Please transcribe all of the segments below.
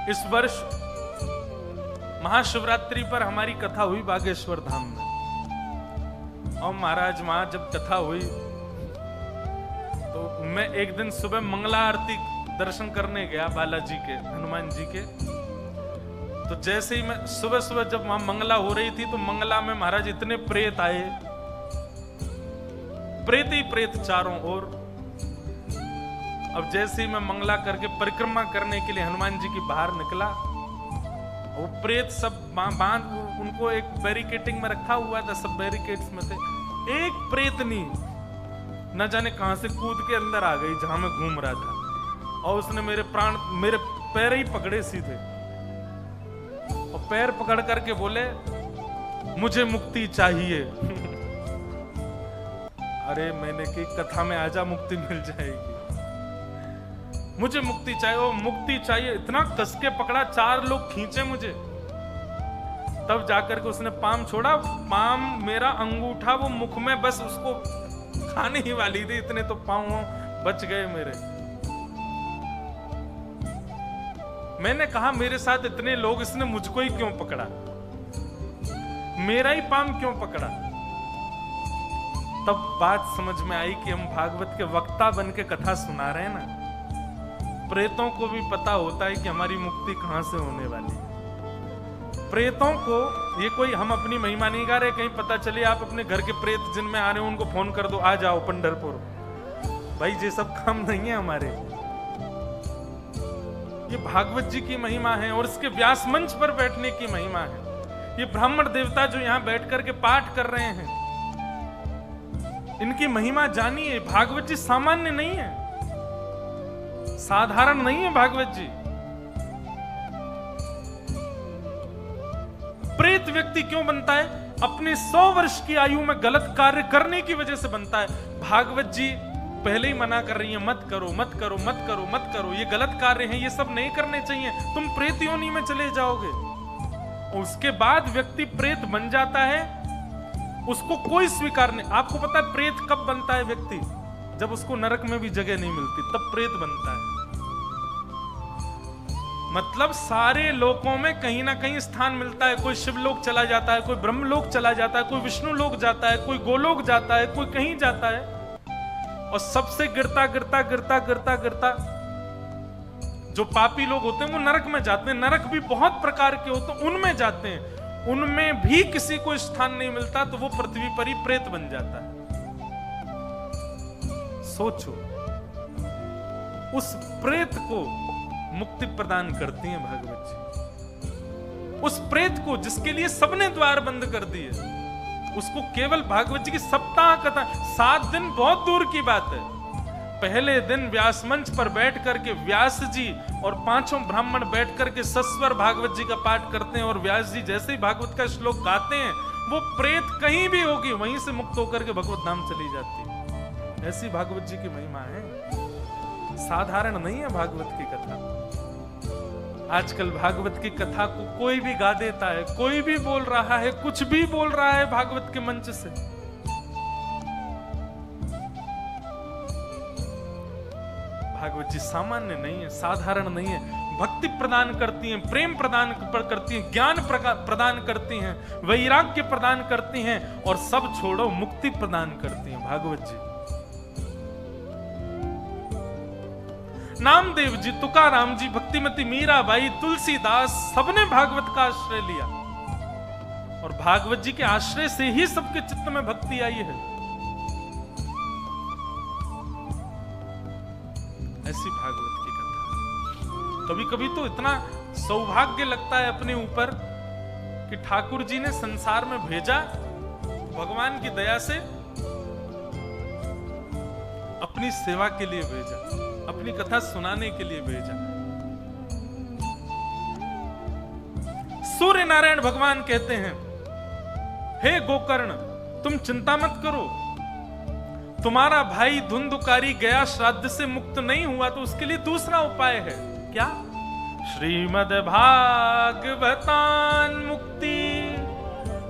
इस वर्ष महाशिवरात्रि पर हमारी कथा हुई बागेश्वर धाम में, और महाराज वहां जब कथा हुई तो मैं एक दिन सुबह मंगला आरती दर्शन करने गया बालाजी के, हनुमान जी के। तो जैसे ही मैं सुबह सुबह जब वहां मंगला हो रही थी तो मंगला में महाराज इतने प्रेत आए, प्रेत ही प्रेत चारों ओर। अब जैसे ही मैं मंगला करके परिक्रमा करने के लिए हनुमान जी की बाहर निकला, वो प्रेत सब बांध उनको एक बैरिकेटिंग में रखा हुआ था, सब बैरिकेड्स में थे। एक प्रेत नहीं न जाने कहां से कूद के अंदर आ गई जहां मैं घूम रहा था, और उसने मेरे पैर ही पकड़े सीधे, और पैर पकड़ करके बोले मुझे मुक्ति चाहिए। अरे मैंने की कथा में आजा मुक्ति मिल जाएगी, मुझे मुक्ति चाहिए, वो मुक्ति चाहिए। इतना कस के पकड़ा, 4 लोग खींचे मुझे, तब जाकर के उसने पाम छोड़ा। पाम मेरा अंगूठा वो मुख में बस उसको खाने ही वाली थी, इतने तो पांव बच गए मेरे। मैंने कहा मेरे साथ इतने लोग, इसने मुझको ही क्यों पकड़ा, मेरा ही पाम क्यों पकड़ा। तब बात समझ में आई कि हम भागवत के वक्ता बन के कथा सुना रहे हैं ना। प्रेतों को भी पता होता है कि हमारी मुक्ति कहां से होने वाली है। प्रेतों को ये कोई हम अपनी महिमा नहीं गा रहे, कहीं पता चले आप अपने घर के प्रेत जिनमें आ रहे हो उनको फोन कर दो, आ जाओ पंढरपुर। भाई ये सब काम नहीं है हमारे, ये भागवत जी की महिमा है और इसके व्यास मंच पर बैठने की महिमा है। ये ब्राह्मण देवता जो यहां बैठ करके पाठ कर रहे हैं, इनकी महिमा जानिए। भागवत जी सामान्य नहीं है, साधारण नहीं है भागवत जी। प्रेत व्यक्ति क्यों बनता है? अपने 100 वर्ष की आयु में गलत कार्य करने की वजह से बनता है। भागवत जी पहले ही मना कर रही है, मत करो मत करो मत करो मत करो, ये गलत कार्य हैं, ये सब नहीं करने चाहिए, तुम प्रेत योनि में चले जाओगे। उसके बाद व्यक्ति प्रेत बन जाता है, उसको कोई स्वीकार नहीं। आपको पता है प्रेत कब बनता है व्यक्ति? जब उसको नरक में भी जगह नहीं मिलती, तब प्रेत बनता है। मतलब सारे लोकों में कहीं ना कहीं स्थान मिलता है। कोई शिवलोक चला जाता है, कोई ब्रह्मलोक चला जाता है, कोई विष्णु लोक जाता है, कोई गोलोक जाता है, कोई कहीं जाता है, और सबसे गिरता गिरता गिरता गिरता गिरता जो पापी लोग होते हैं वो नरक में जाते हैं। नरक भी बहुत प्रकार के होते हैं, उनमें जाते हैं, उनमें भी किसी को स्थान नहीं मिलता तो वो पृथ्वी पर ही प्रेत बन जाता है। सोचो, उस प्रेत को मुक्ति प्रदान करती हैं भागवत जी। उस प्रेत को जिसके लिए सबने द्वार बंद कर दिए, उसको केवल भागवत जी की सप्ताह कथा, 7 दिन बहुत दूर की बात है। पहले दिन व्यास मंच पर बैठ करके व्यास जी और 5 ब्राह्मण बैठ करके सस्वर भागवत जी का पाठ करते हैं, और व्यास जी जैसे ही भागवत का श्लोक गाते हैं, वो प्रेत कहीं भी होगी वहीं से मुक्त होकर के भगवत धाम चली जाती है। ऐसी भागवत जी की महिमा है, साधारण नहीं है भागवत की कथा। आजकल भागवत की कथा को कोई भी गा देता है, कोई भी बोल रहा है, कुछ भी बोल रहा है भागवत के मंच से। भागवत जी सामान्य नहीं है, साधारण नहीं है। भक्ति प्रदान करती हैं, प्रेम प्रदान करती हैं, ज्ञान प्रदान करती हैं, वैराग्य प्रदान करती हैं, और सब छोड़ो मुक्ति प्रदान करती हैं भागवत जी। नामदेव जी, तुकाराम जी, भक्तिमती मीराबाई, तुलसीदास, सबने भागवत का आश्रय लिया, और भागवत जी के आश्रय से ही सबके चित्त में भक्ति आई है। ऐसी भागवत की कथा। कभी कभी तो इतना सौभाग्य लगता है अपने ऊपर कि ठाकुर जी ने संसार में भेजा, भगवान की दया से अपनी सेवा के लिए भेजा, अपनी कथा सुनाने के लिए भेजा। सूर्य नारायण भगवान कहते हैं, हे गोकर्ण, तुम चिंता मत करो, तुम्हारा भाई धुंधुकारी गया श्राद्ध से मुक्त नहीं हुआ तो उसके लिए दूसरा उपाय है। क्या? श्रीमद् भागवतान मुक्ति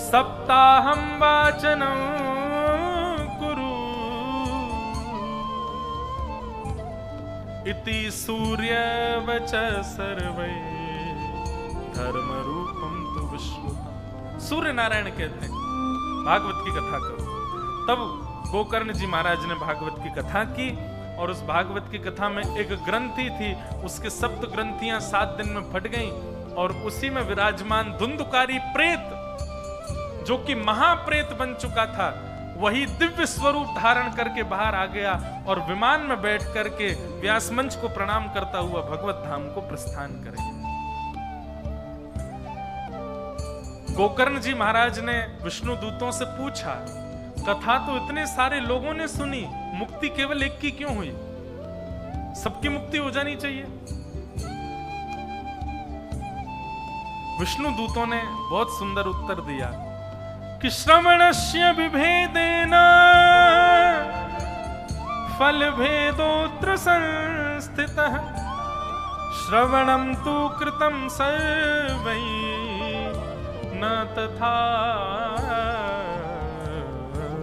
सप्ताहम वाचनम कुरु इति सूर्य वच सर्वै धर्म रूपम तु विश्वता। सूर्य नारायण कहते हैं भागवत की कथा करो। तब गोकर्ण जी महाराज ने भागवत की कथा की, और उस भागवत की कथा में एक ग्रंथि थी, उसके सप्त ग्रंथियां 7 दिन में फट गईं, और उसी में विराजमान धुंधुकारी प्रेत, जो कि महाप्रेत बन चुका था, वही दिव्य स्वरूप धारण करके बाहर आ गया और विमान में बैठ करके व्यास मंच को प्रणाम करता हुआ भगवत धाम को प्रस्थान कर गया। गोकर्ण जी महाराज ने विष्णु दूतों से पूछा, कथा तो इतने सारे लोगों ने सुनी, मुक्ति केवल एक की क्यों हुई? सबकी मुक्ति हो जानी चाहिए। विष्णु दूतों ने बहुत सुंदर उत्तर दिया कि श्रवणस्य विभेदेन फल भेदोत्र संस्थितः, श्रवणं तु कृतं सर्वैः न तथा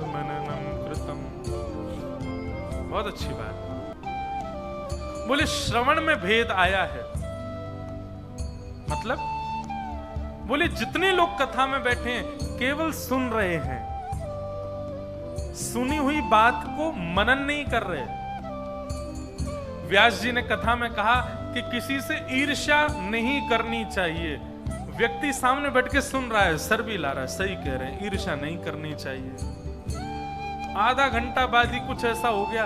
मननं कृतं। बहुत अच्छी बात बोले, श्रवण में भेद आया है, मतलब बोले जितने लोग कथा में बैठे हैं केवल सुन रहे हैं, सुनी हुई बात को मनन नहीं कर रहे। व्यास जी ने कथा में कहा कि किसी से ईर्ष्या नहीं करनी चाहिए। व्यक्ति सामने बैठ के सुन रहा है, सर भी ला रहा है, सही कह रहे हैं, ईर्ष्या नहीं करनी चाहिए। आधा घंटा बाद ही कुछ ऐसा हो गया,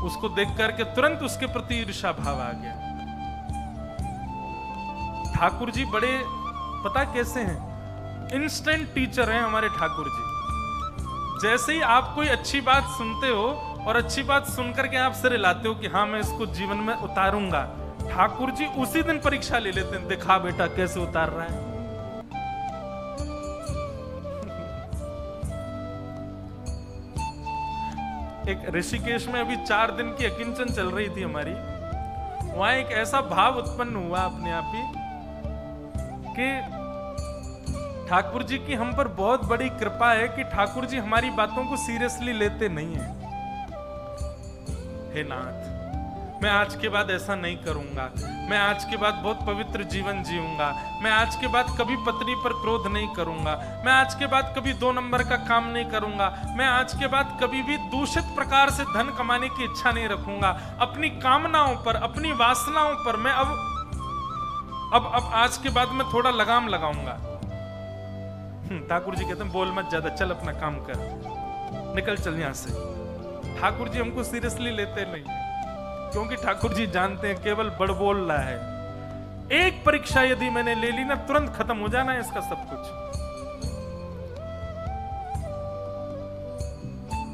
उसको देख करके तुरंत उसके प्रति ईर्ष्या भाव आ गया। ठाकुर जी बड़े पता कैसे हैं, इंस्टेंट टीचर हैं हमारे ठाकुर जी। जैसे ही आप कोई अच्छी बात सुनते हो और अच्छी बात सुनकर के आप सिरे लाते हो कि हाँ मैं इसको जीवन में उतारूंगा, ठाकुर जी उसी दिन परीक्षा ले लेते हैं, दिखा बेटा कैसे उतार रहा है। एक ऋषिकेश में अभी 4 दिन की अकिंचन चल रही थी हमारी, वहां एक ऐसा भाव उत्पन्न हुआ अपने आप ही कि ठाकुर जी की हम पर बहुत बड़ी कृपा है कि ठाकुर जी हमारी बातों को सीरियसली लेते नहीं है। हे नाथ, मैं आज के बाद ऐसा नहीं करूंगा, मैं आज के बाद बहुत पवित्र जीवन जीऊंगा, मैं आज के बाद कभी पत्नी पर क्रोध नहीं करूंगा, मैं आज के बाद कभी 2 नंबर का काम नहीं करूंगा, मैं आज के बाद कभी भी दूषित प्रकार से धन कमाने की इच्छा नहीं रखूंगा, अपनी कामनाओं पर, अपनी वासनाओं पर मैं अब आज के बाद मैं थोड़ा लगाम लगाऊंगा। ठाकुर जी कहते हैं बोल मत ज्यादा, चल अपना काम कर, निकल चल यहां से। ठाकुर जी हमको सीरियसली लेते नहीं, क्योंकि ठाकुर जी जानते हैं केवल बड़ बोल रहा है। एक परीक्षा यदि मैंने ले ली ना, तुरंत खत्म हो जाना है इसका सब कुछ।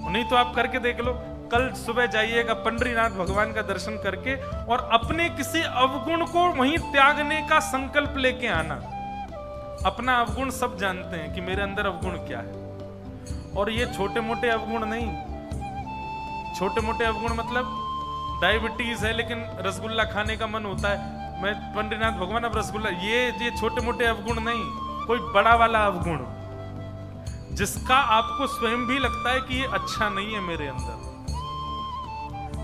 नहीं तो आप करके देख लो, कल सुबह जाइएगा पंडरीनाथ भगवान का दर्शन करके और अपने किसी अवगुण को वहीं त्यागने का संकल्प लेके आना। अपना अवगुण सब जानते हैं कि मेरे अंदर अवगुण क्या है, और ये छोटे मोटे अवगुण नहीं। छोटे मोटे अवगुण मतलब डायबिटीज है लेकिन रसगुल्ला खाने का मन होता है, मैं पंडरीनाथ भगवान अब रसगुल्ला, ये छोटे मोटे अवगुण नहीं, कोई बड़ा वाला अवगुण जिसका आपको स्वयं भी लगता है कि ये अच्छा नहीं है मेरे अंदर।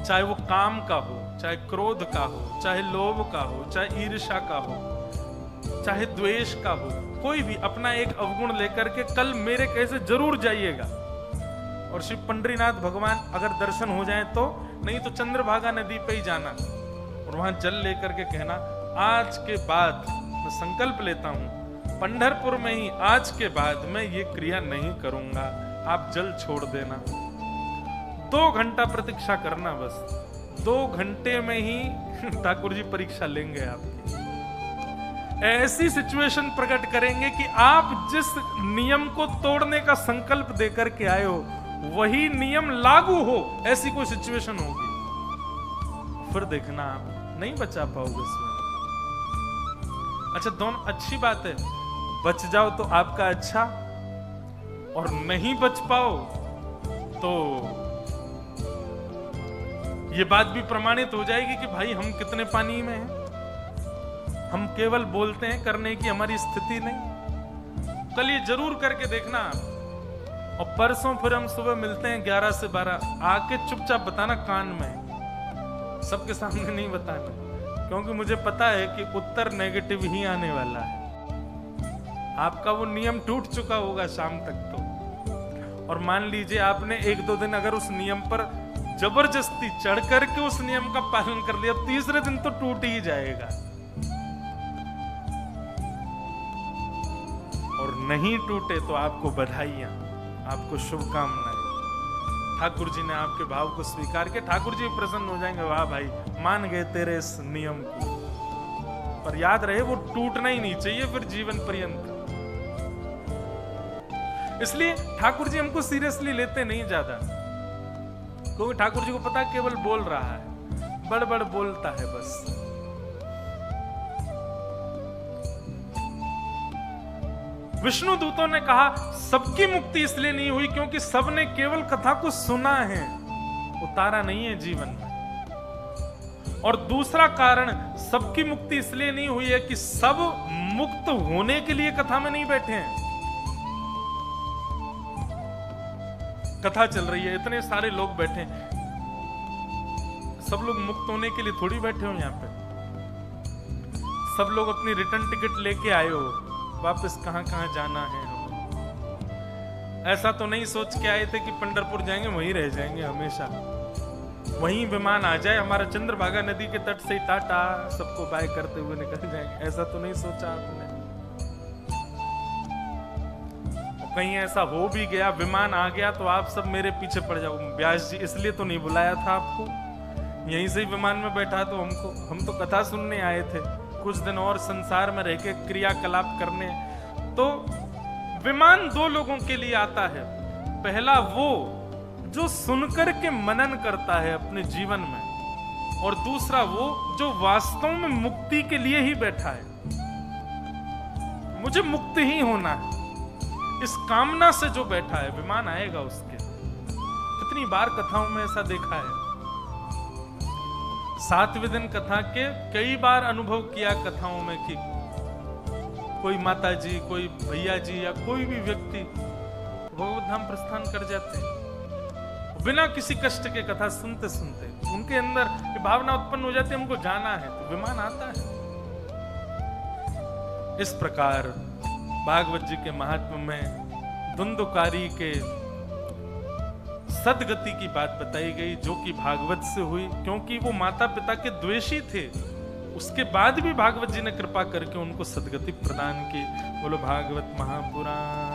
चाहे वो काम का हो, चाहे क्रोध का हो, चाहे लोभ का हो, चाहे ईर्ष्या का हो, चाहे द्वेष का हो, कोई भी अपना एक अवगुण लेकर के कल मेरे कैसे जरूर जाइएगा। और शिव पंडरीनाथ भगवान अगर दर्शन हो जाए तो, नहीं तो चंद्रभागा नदी पे ही जाना और वहां जल लेकर के कहना, आज के बाद मैं संकल्प लेता हूं पंढरपुर में ही आज के बाद मैं ये क्रिया नहीं करूंगा, आप जल छोड़ देना। 2 घंटा प्रतीक्षा करना, बस 2 घंटे में ही ठाकुर जी परीक्षा लेंगे आपकी। ऐसी सिचुएशन प्रकट करेंगे कि आप जिस नियम को तोड़ने का संकल्प देकर के आए हो वही नियम लागू हो, ऐसी कोई सिचुएशन होगी, फिर देखना आप नहीं बचा पाओगे स्वयं। अच्छा, दोनों अच्छी बात है, बच जाओ तो आपका अच्छा, और नहीं बच पाओ तो ये बात भी प्रमाणित हो जाएगी कि भाई हम कितने पानी में हैं। हम केवल बोलते हैं, करने की हमारी स्थिति नहीं। कल ये जरूर करके देखना आप। और परसों फिर हम सुबह मिलते हैं 11 से 12, आके चुपचाप बताना कान में, सबके सामने नहीं बताना, क्योंकि मुझे पता है कि उत्तर नेगेटिव ही आने वाला है। आपका वो नियम टूट चुका होगा शाम तक तो, और मान लीजिए आपने 1-2 दिन अगर उस नियम पर जबरदस्ती चढ़ करके उस नियम का पालन कर लिया, तीसरे दिन तो टूट ही जाएगा। और नहीं टूटे तो आपको बधाइयां, आपको शुभकामनाएं। ठाकुर जी ने आपके भाव को स्वीकार किया, ठाकुर जी प्रसन्न हो जाएंगे, वाह भाई मान गए तेरे इस नियम को। पर याद रहे वो टूटना ही नहीं चाहिए फिर जीवन पर्यंत। इसलिए ठाकुर जी हमको सीरियसली लेते नहीं ज्यादा, क्योंकि ठाकुर जी को पता केवल बोल रहा है, बड़ बोलता है बस। विष्णु दूतों ने कहा सबकी मुक्ति इसलिए नहीं हुई क्योंकि सबने केवल कथा को सुना है, उतारा नहीं है जीवन में। और दूसरा कारण सबकी मुक्ति इसलिए नहीं हुई है कि सब मुक्त होने के लिए कथा में नहीं बैठे हैं। कथा चल रही है, इतने सारे लोग बैठे हैं, सब लोग मुक्त होने के लिए थोड़ी बैठे हो यहाँ पे। सब लोग अपनी रिटर्न टिकट लेके आए हो, वापस कहां कहां जाना है हमें। ऐसा तो नहीं सोच के आए थे कि पंढरपुर जाएंगे वहीं रह जाएंगे हमेशा, वहीं विमान आ जाए हमारा चंद्रभागा नदी के तट से टाटा सबको बाय करते हुए निकल जाएंगे। ऐसा तो नहीं सोचा आपने। कहीं ऐसा हो भी गया, विमान आ गया तो आप सब मेरे पीछे पड़ जाओ, व्यास जी इसलिए तो नहीं बुलाया था आपको, यहीं से ही विमान में बैठा तो हम तो कथा सुनने आए थे, कुछ दिन और संसार में रह के क्रियाकलाप करने। तो विमान 2 लोगों के लिए आता है, पहला वो जो सुनकर के मनन करता है अपने जीवन में, और दूसरा वो जो वास्तव में मुक्ति के लिए ही बैठा है। मुझे मुक्त ही होना है, इस कामना से जो बैठा है, विमान आएगा उसके। कितनी बार कथाओं में ऐसा देखा है, 7वें दिन कथा के कई बार अनुभव किया कथाओं में कि कोई माता जी, कोई भैया जी या कोई भी व्यक्ति भगवत धाम प्रस्थान कर जाते हैं बिना किसी कष्ट के। कथा सुनते सुनते उनके अंदर भावना उत्पन्न हो जाती है हमको जाना है, तो विमान आता है। इस प्रकार भागवत जी के महात्म्य में धुंधुकारी के सदगति की बात बताई गई, जो कि भागवत से हुई, क्योंकि वो माता पिता के द्वेषी थे, उसके बाद भी भागवत जी ने कृपा करके उनको सदगति प्रदान की। बोलो भागवत महापुराण।